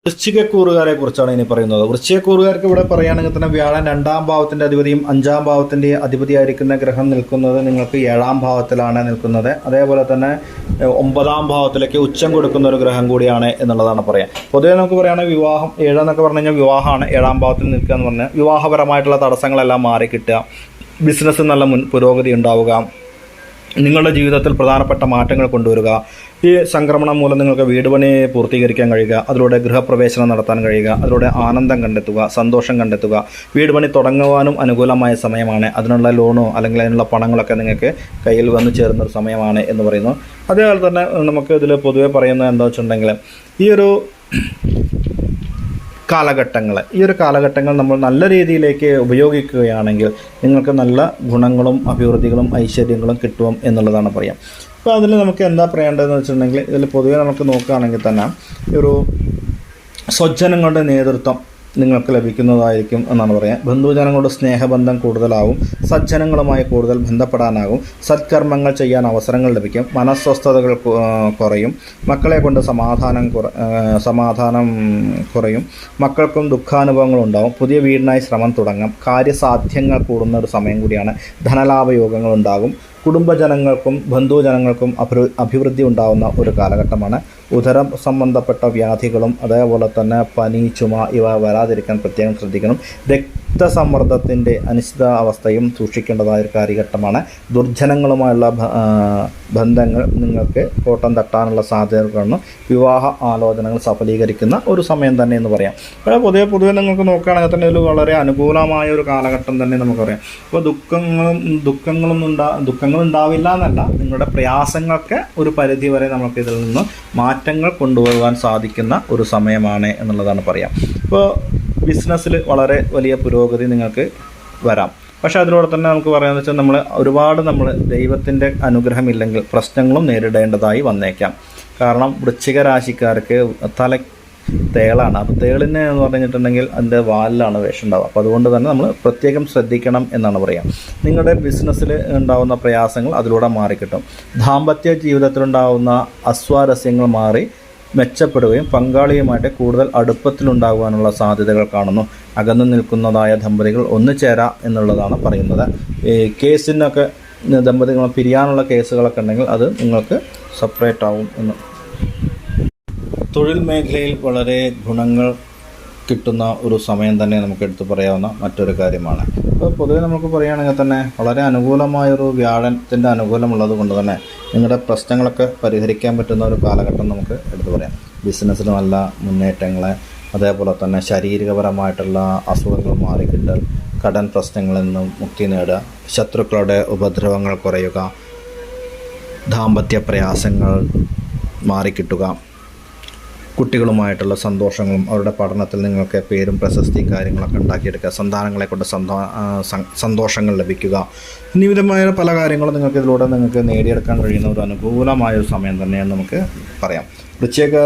വൃശ്ചികക്കൂറുകാരെ കുറിച്ചാണ് ഇനി പറയുന്നത്. വൃശ്ചികക്കൂറുകാർക്ക് ഇവിടെ പറയുകയാണെങ്കിൽ തന്നെ വ്യാഴൻ 2-ാം ഭാവത്തിൻ്റെ അധിപതിയും 5-ാം ഭാവത്തിൻ്റെ അധിപതിയായിരിക്കുന്ന ഗ്രഹം നിൽക്കുന്നത് നിങ്ങൾക്ക് 7-ാം ഭാവത്തിലാണ് നിൽക്കുന്നത്. അതേപോലെ തന്നെ 9-ാം ഭാവത്തിലേക്ക് ഉച്ചം കൊടുക്കുന്ന ഒരു ഗ്രഹം കൂടിയാണ് എന്നുള്ളതാണ് പറയാം. പൊതുവെ നമുക്ക് പറയുകയാണെങ്കിൽ വിവാഹം 7 എന്നൊക്കെ പറഞ്ഞു കഴിഞ്ഞാൽ വിവാഹമാണ്. 7-ാം ഭാവത്തിൽ നിൽക്കുക എന്ന് പറഞ്ഞാൽ വിവാഹപരമായിട്ടുള്ള തടസ്സങ്ങളെല്ലാം മാറിക്കിട്ടുക, ബിസിനസ്സിൽ നല്ല പുരോഗതി ഉണ്ടാവുക, നിങ്ങളുടെ ജീവിതത്തിൽ പ്രധാനപ്പെട്ട മാറ്റങ്ങൾ കൊണ്ടുവരിക, ഈ സംക്രമണം മൂലം നിങ്ങൾക്ക് വീട് പണി പൂർത്തീകരിക്കാൻ കഴിയുക, അതിലൂടെ ഗൃഹപ്രവേശനം നടത്താൻ കഴിയുക, അതിലൂടെ ആനന്ദം കണ്ടെത്തുക, സന്തോഷം കണ്ടെത്തുക, വീട് പണി തുടങ്ങുവാനും അനുകൂലമായ സമയമാണ്. അതിനുള്ള ലോണോ അല്ലെങ്കിൽ അതിനുള്ള പണങ്ങളൊക്കെ നിങ്ങൾക്ക് കയ്യിൽ വന്നു ചേരുന്നൊരു സമയമാണ് എന്ന് പറയുന്നു. അതേപോലെ തന്നെ നമുക്ക് ഇതിൽ പൊതുവെ പറയുന്നത് എന്താ വെച്ചിട്ടുണ്ടെങ്കിൽ ഈ ഒരു കാലഘട്ടങ്ങൾ നമ്മൾ നല്ല രീതിയിലേക്ക് ഉപയോഗിക്കുകയാണെങ്കിൽ നിങ്ങൾക്ക് നല്ല ഗുണങ്ങളും അഭിവൃദ്ധികളും ഐശ്വര്യങ്ങളും കിട്ടും എന്നുള്ളതാണ് പറയാം. അപ്പോൾ അതിൽ നമുക്ക് എന്താ പറയേണ്ടതെന്ന് വെച്ചിട്ടുണ്ടെങ്കിൽ ഇതിൽ പൊതുവെ നമുക്ക് നോക്കുകയാണെങ്കിൽ തന്നെ ഒരു സ്വജനങ്ങളുടെ നേതൃത്വം നിങ്ങൾക്ക് ലഭിക്കുന്നതായിരിക്കും എന്നാണ് പറയുക. ബന്ധുജനങ്ങളുടെ സ്നേഹബന്ധം കൂടുതലാവും, സജ്ജനങ്ങളുമായി കൂടുതൽ ബന്ധപ്പെടാനാകും, സത്കർമ്മങ്ങൾ ചെയ്യാൻ അവസരങ്ങൾ ലഭിക്കും, മനസ്വസ്ഥതകൾ കുറയും, മക്കളെ കൊണ്ട് സമാധാനം കുറയും, മക്കൾക്കും ദുഃഖാനുഭവങ്ങളുണ്ടാവും, പുതിയ വീടിനായി ശ്രമം തുടങ്ങാം, കാര്യസാധ്യങ്ങൾ കൂടുന്ന ഒരു സമയം കൂടിയാണ്, ധനലാഭയോഗങ്ങൾ ഉണ്ടാകും, കുടുംബജനങ്ങൾക്കും ബന്ധുജനങ്ങൾക്കും അഭിവൃദ്ധി ഉണ്ടാകുന്ന ഒരു കാലഘട്ടമാണ്. ഉദരം സംബന്ധപ്പെട്ട വ്യാധികളും അതേപോലെ തന്നെ പനി, ചുമ ഇവ വരാതിരിക്കാൻ പ്രത്യേകം ശ്രദ്ധിക്കണം. രക്തസമ്മർദ്ദത്തിൻ്റെ അനിശ്ചിതാവസ്ഥയും സൂക്ഷിക്കേണ്ടതായ ഒരു കാലഘട്ടമാണ്. ദുർജനങ്ങളുമായുള്ള ബന്ധങ്ങൾ നിങ്ങൾക്ക് കോട്ടം തട്ടാനുള്ള സാധ്യതകളാണ്. വിവാഹ ആലോചനകൾ സഫലീകരിക്കുന്ന ഒരു സമയം തന്നെ എന്ന് പറയാം. അപ്പോൾ പൊതുവെ നിങ്ങൾക്ക് നോക്കുകയാണെങ്കിൽ തന്നെ ഒരു വളരെ അനുകൂലമായ ഒരു കാലഘട്ടം തന്നെ നമുക്ക് പറയാം. അപ്പോൾ ദുഃഖങ്ങൾ ഉണ്ടാവില്ല എന്നല്ല, നിങ്ങളുടെ പ്രയാസങ്ങൾക്ക് ഒരു പരിധി വരെ നമുക്ക് ഇതിൽ നിന്ന് മാറ്റങ്ങൾ കൊണ്ടുപോകാൻ സാധിക്കുന്ന ഒരു സമയമാണ് എന്നുള്ളതാണ് പറയാം. അപ്പോൾ ബിസിനസ്സിൽ വളരെ വലിയ പുരോഗതി നിങ്ങൾക്ക് വരാം. പക്ഷേ അതിലൂടെ തന്നെ നമുക്ക് പറയാമെന്ന് വെച്ചാൽ നമ്മൾ ദൈവത്തിൻ്റെ അനുഗ്രഹമില്ലെങ്കിൽ പ്രശ്നങ്ങളും നേരിടേണ്ടതായി വന്നേക്കാം. കാരണം വൃശ്ചിക രാശിക്കാർക്ക് തേളാണ്. അപ്പോൾ തേളിന് എന്ന് പറഞ്ഞിട്ടുണ്ടെങ്കിൽ അതിൻ്റെ വാലിലാണ് വേഷം ഉണ്ടാവുക. അപ്പോൾ അതുകൊണ്ട് തന്നെ നമ്മൾ പ്രത്യേകം ശ്രദ്ധിക്കണം എന്നാണ് പറയുക. നിങ്ങളുടെ ബിസിനസ്സിൽ ഉണ്ടാകുന്ന പ്രയാസങ്ങൾ അതിലൂടെ മാറിക്കിട്ടും. ദാമ്പത്യ ജീവിതത്തിലുണ്ടാകുന്ന അസ്വാരസ്യങ്ങൾ മാറി മെച്ചപ്പെടുകയും പങ്കാളിയുമായിട്ട് കൂടുതൽ അടുപ്പത്തിലുണ്ടാകുവാനുള്ള സാധ്യതകൾ കാണുന്നു. അകന്നു നിൽക്കുന്നതായ ദമ്പതികൾ ഒന്നുചേരാം എന്നുള്ളതാണ് പറയുന്നത്. ഈ കേസിനൊക്കെ ദമ്പതികൾ പിരിയാനുള്ള കേസുകളൊക്കെ ഉണ്ടെങ്കിൽ അത് നിങ്ങൾക്ക് സെപ്പറേറ്റ് ആവും എന്ന്. തൊഴിൽ മേഖലയിൽ വളരെ ഗുണങ്ങൾ കിട്ടുന്ന ഒരു സമയം തന്നെ നമുക്ക് എടുത്തു പറയാവുന്ന മറ്റൊരു കാര്യമാണ്. അപ്പോൾ പൊതുവെ നമുക്ക് പറയുകയാണെങ്കിൽ തന്നെ വളരെ അനുകൂലമായൊരു വ്യാഴത്തിൻ്റെ അനുകൂലമുള്ളത് കൊണ്ട് തന്നെ നിങ്ങളുടെ പ്രശ്നങ്ങളൊക്കെ പരിഹരിക്കാൻ പറ്റുന്ന ഒരു കാലഘട്ടം നമുക്ക് എടുത്തു പറയാം. ബിസിനസ്സിൽ നല്ല മുന്നേറ്റങ്ങൾ, അതേപോലെ തന്നെ ശാരീരികപരമായിട്ടുള്ള അസുഖങ്ങൾ മാറിക്കിട്ടൽ, കടൻ പ്രശ്നങ്ങളിൽ നിന്നും മുക്തി നേടുക, ശത്രുക്കളുടെ ഉപദ്രവങ്ങൾ കുറയുക, ദാമ്പത്യ പ്രയാസങ്ങൾ മാറിക്കിട്ടുക, കുട്ടികളുമായിട്ടുള്ള സന്തോഷങ്ങളും അവരുടെ പഠനത്തിൽ നിങ്ങൾക്ക് പേരും പ്രശസ്തിയും കാര്യങ്ങളൊക്കെ ഉണ്ടാക്കിയെടുക്കുക, സന്താനങ്ങളെ കൊണ്ട് സന്തോഷങ്ങൾ ലഭിക്കുക, നിവിധമായ പല കാര്യങ്ങളും ഇതിലൂടെ നിങ്ങൾക്ക് നേടിയെടുക്കാൻ കഴിയുന്ന ഒരു അനുകൂലമായൊരു സമയം തന്നെയെന്ന് നമുക്ക് പറയാം. വൃശ്ചിക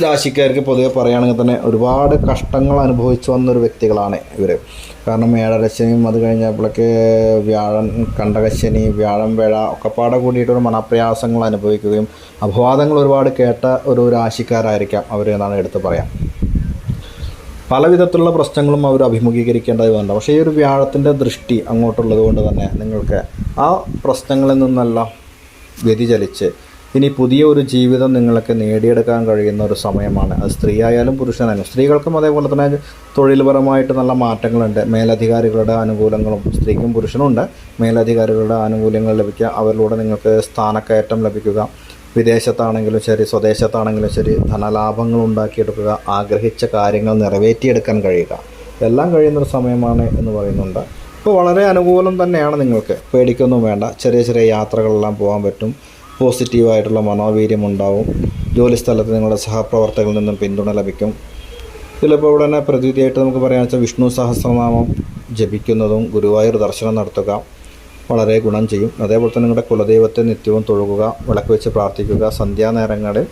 രാശിക്കാർക്ക് പൊതുവെ പറയുകയാണെങ്കിൽ തന്നെ ഒരുപാട് കഷ്ടങ്ങൾ അനുഭവിച്ചു വന്നൊരു വ്യക്തികളാണ് ഇവർ. കാരണം ഏഴരശനിയും അത് കഴിഞ്ഞപ്പോഴേക്ക് വ്യാഴൻ കണ്ടകശനി, വ്യാഴം വേഴ ഒക്കെപ്പാടെ കൂടിയിട്ടൊരു മനപ്രയാസങ്ങൾ അനുഭവിക്കുകയും അപവാദങ്ങൾ ഒരുപാട് കേട്ട ഒരു രാശിക്കാരായിരിക്കാം അവർ എന്നാണ് എടുത്ത് പറയാം. പല വിധത്തിലുള്ള പ്രശ്നങ്ങളും അവർ അഭിമുഖീകരിക്കേണ്ടത് വേണ്ട. പക്ഷേ ഈ ഒരു വ്യാഴത്തിൻ്റെ ദൃഷ്ടി അങ്ങോട്ടുള്ളത് കൊണ്ട് തന്നെ നിങ്ങൾക്ക് ആ പ്രശ്നങ്ങളിൽ നിന്നെല്ലാം വ്യതിചലിച്ച് ഇനി പുതിയ ഒരു ജീവിതം നിങ്ങൾക്ക് നേടിയെടുക്കാൻ കഴിയുന്ന ഒരു സമയമാണ്. അത് സ്ത്രീ ആയാലും പുരുഷനായാലും. സ്ത്രീകൾക്കും അതേപോലെ തന്നെ തൊഴിൽപരമായിട്ട് നല്ല മാറ്റങ്ങളുണ്ട്. മേലധികാരികളുടെ ആനുകൂല്യങ്ങളും സ്ത്രീക്കും പുരുഷനുണ്ട്. മേലധികാരികളുടെ ആനുകൂല്യങ്ങൾ ലഭിക്കുക, അവരിലൂടെ നിങ്ങൾക്ക് സ്ഥാനക്കയറ്റം ലഭിക്കുക, വിദേശത്താണെങ്കിലും ശരി സ്വദേശത്താണെങ്കിലും ശരി ധനലാഭങ്ങൾ ഉണ്ടാക്കിയെടുക്കുക, ആഗ്രഹിച്ച കാര്യങ്ങൾ നിറവേറ്റിയെടുക്കാൻ കഴിയുക, എല്ലാം കഴിയുന്നൊരു സമയമാണ് എന്ന് പറയുന്നുണ്ട്. അപ്പോൾ വളരെ അനുകൂലം തന്നെയാണ്. നിങ്ങൾക്ക് പേടിക്കൊന്നും വേണ്ട. ചെറിയ ചെറിയ യാത്രകളെല്ലാം പോകാൻ പറ്റും. പോസിറ്റീവായിട്ടുള്ള മനോവീര്യം ഉണ്ടാവും. ജോലിസ്ഥലത്ത് നിങ്ങളുടെ സഹപ്രവർത്തകരിൽ നിന്നും പിന്തുണ ലഭിക്കും. ഇതിലിപ്പോൾ ഇവിടെ തന്നെ പ്രതീതിയായിട്ട് നമുക്ക് പറയാമെന്ന് വെച്ചാൽ വിഷ്ണു സഹസ്രനാമം ജപിക്കുന്നതും ഗുരുവായൂർ ദർശനം നടത്തുക വളരെ ഗുണം ചെയ്യും. അതേപോലെ തന്നെ നിങ്ങളുടെ കുലദൈവത്തെ നിത്യവും തൊഴുകുക, വിളക്ക് വെച്ച് പ്രാർത്ഥിക്കുക, സന്ധ്യാനേരങ്ങളിൽ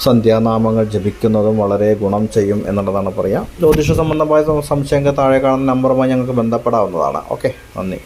സന്ധ്യാനാമങ്ങൾ ജപിക്കുന്നതും വളരെ ഗുണം ചെയ്യും എന്നുള്ളതാണ് പറയുക. ജ്യോതിഷ സംബന്ധമായ സംശയങ്ങൾ താഴെ കാണുന്ന നമ്പറുമായി ഞങ്ങൾക്ക് ബന്ധപ്പെടാവുന്നതാണ്. ഓക്കെ, നന്ദി.